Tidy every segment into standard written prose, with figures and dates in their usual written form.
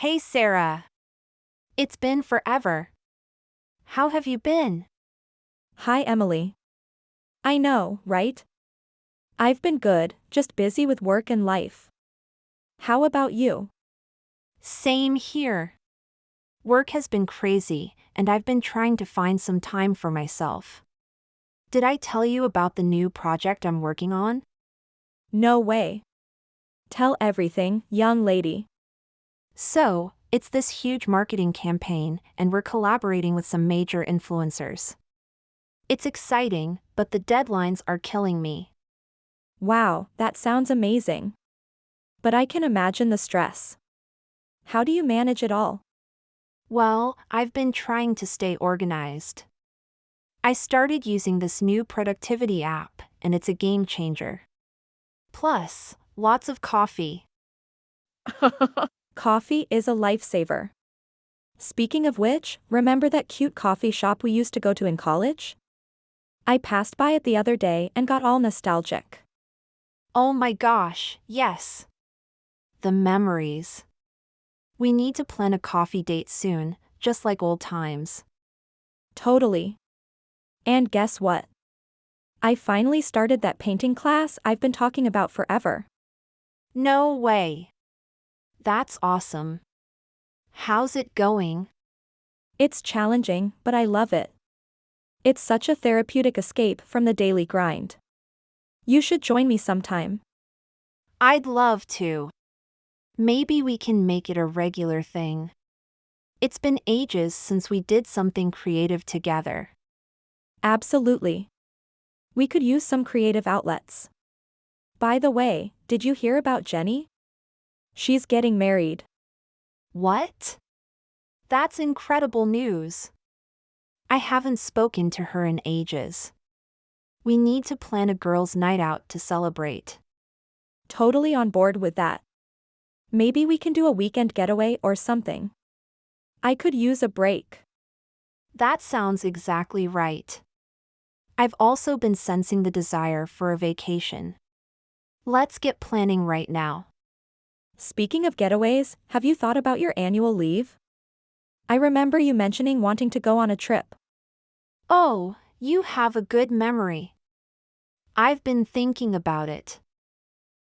Hey Sarah. It's been forever. How have you been? Hi, Emily. I know, right? I've been good, just busy with work and life. How about you? Same here. Work has been crazy, and I've been trying to find some time for myself. Did I tell you about the new project I'm working on? No way. Tell everything, young lady. So, it's this huge marketing campaign, and we're collaborating with some major influencers. It's exciting, but the deadlines are killing me. Wow, that sounds amazing. But I can imagine the stress. How do you manage it all? Well, I've been trying to stay organized. I started using this new productivity app, and it's a game changer. Plus, lots of coffee. Coffee is a lifesaver. Speaking of which, remember that cute coffee shop we used to go to in college? I passed by it the other day and got all nostalgic. Oh my gosh, yes. The memories. We need to plan a coffee date soon, just like old times. Totally. And guess what? I finally started that painting class I've been talking about forever. No way. That's awesome. How's it going? It's challenging, but I love it. It's such a therapeutic escape from the daily grind. You should join me sometime. I'd love to. Maybe we can make it a regular thing. It's been ages since we did something creative together. Absolutely. We could use some creative outlets. By the way, did you hear about Jenny? She's getting married. What? That's incredible news. I haven't spoken to her in ages. We need to plan a girls' night out to celebrate. Totally on board with that. Maybe we can do a weekend getaway or something. I could use a break. That sounds exactly right. I've also been sensing the desire for a vacation. Let's get planning right now. Speaking of getaways, have you thought about your annual leave? I remember you mentioning wanting to go on a trip. Oh, you have a good memory. I've been thinking about it.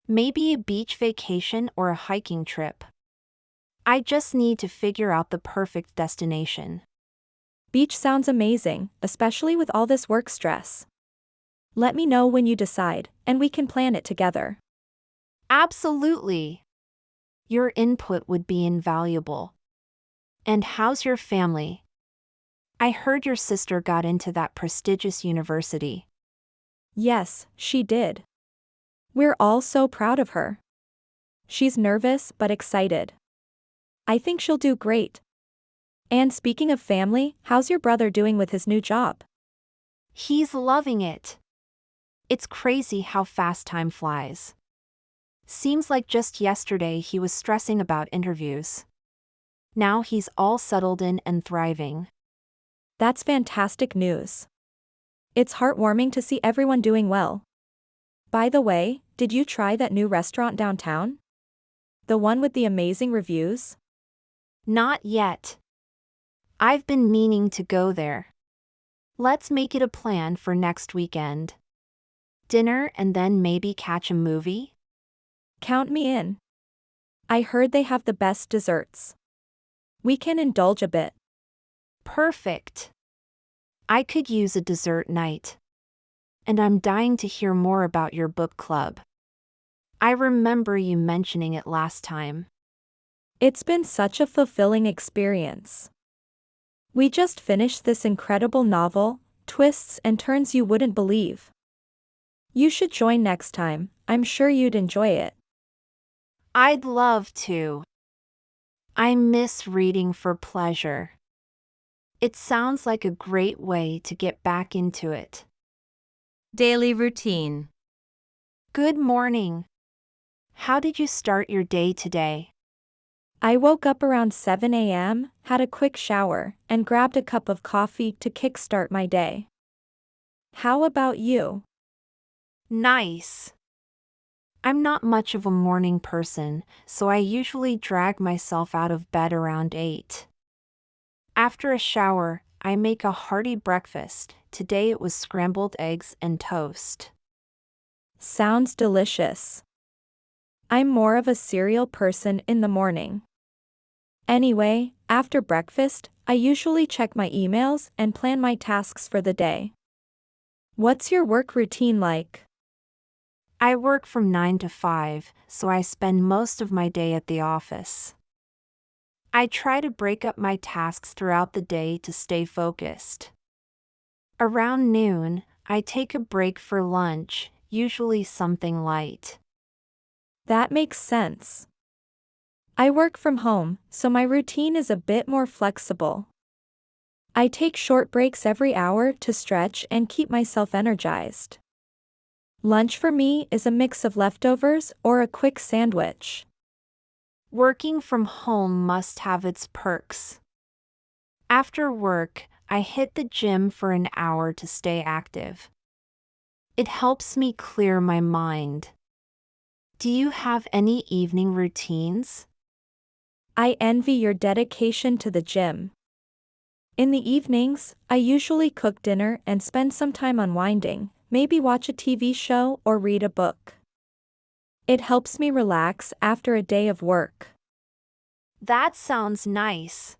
Maybe a beach vacation or a hiking trip. I just need to figure out the perfect destination. Beach sounds amazing, especially with all this work stress. Let me know when you decide, and we can plan it together. Absolutely. Your input would be invaluable. And how's your family? I heard your sister got into that prestigious university. Yes, she did. We're all so proud of her. She's nervous but excited. I think she'll do great. And speaking of family, how's your brother doing with his new job? He's loving it. It's crazy how fast time flies. Seems like just yesterday he was stressing about interviews. Now he's all settled in and thriving. That's fantastic news. It's heartwarming to see everyone doing well. By the way, did you try that new restaurant downtown? The one with the amazing reviews? Not yet. I've been meaning to go there. Let's make it a plan for next weekend. Dinner and then maybe catch a movie? Count me in. I heard they have the best desserts. We can indulge a bit. Perfect. I could use a dessert night. And I'm dying to hear more about your book club. I remember you mentioning it last time. It's been such a fulfilling experience. We just finished this incredible novel, twists and turns you wouldn't believe. You should join next time, I'm sure you'd enjoy it. I'd love to. I miss reading for pleasure. It sounds like a great way to get back into it. Daily routine. Good morning. How did you start your day today? I woke up around 7 a.m., had a quick shower, and grabbed a cup of coffee to kickstart my day. How about you? Nice. I'm not much of a morning person, so I usually drag myself out of bed around 8. After a shower, I make a hearty breakfast. Today it was scrambled eggs and toast. Sounds delicious. I'm more of a cereal person in the morning. Anyway, after breakfast, I usually check my emails and plan my tasks for the day. What's your work routine like? I work from 9 to 5, so I spend most of my day at the office. I try to break up my tasks throughout the day to stay focused. Around noon, I take a break for lunch, usually something light. That makes sense. I work from home, so my routine is a bit more flexible. I take short breaks every hour to stretch and keep myself energized. Lunch for me is a mix of leftovers or a quick sandwich. Working from home must have its perks. After work, I hit the gym for an hour to stay active. It helps me clear my mind. Do you have any evening routines? I envy your dedication to the gym. In the evenings, I usually cook dinner and spend some time unwinding, maybe watch a TV show or read a book. It helps me relax after a day of work. That sounds nice.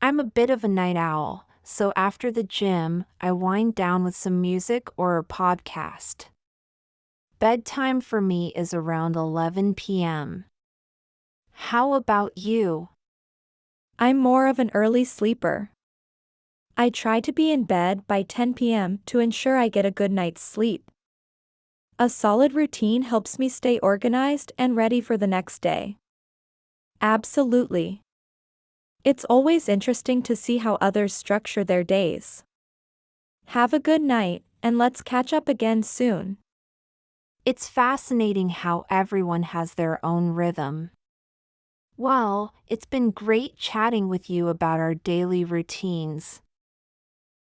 I'm a bit of a night owl, so after the gym, I wind down with some music or a podcast. Bedtime for me is around 11 p.m. How about you? I'm more of an early sleeper. I try to be in bed by 10 p.m. to ensure I get a good night's sleep. A solid routine helps me stay organized and ready for the next day. Absolutely. It's always interesting to see how others structure their days. Have a good night, and let's catch up again soon. It's fascinating how everyone has their own rhythm. Well, it's been great chatting with you about our daily routines.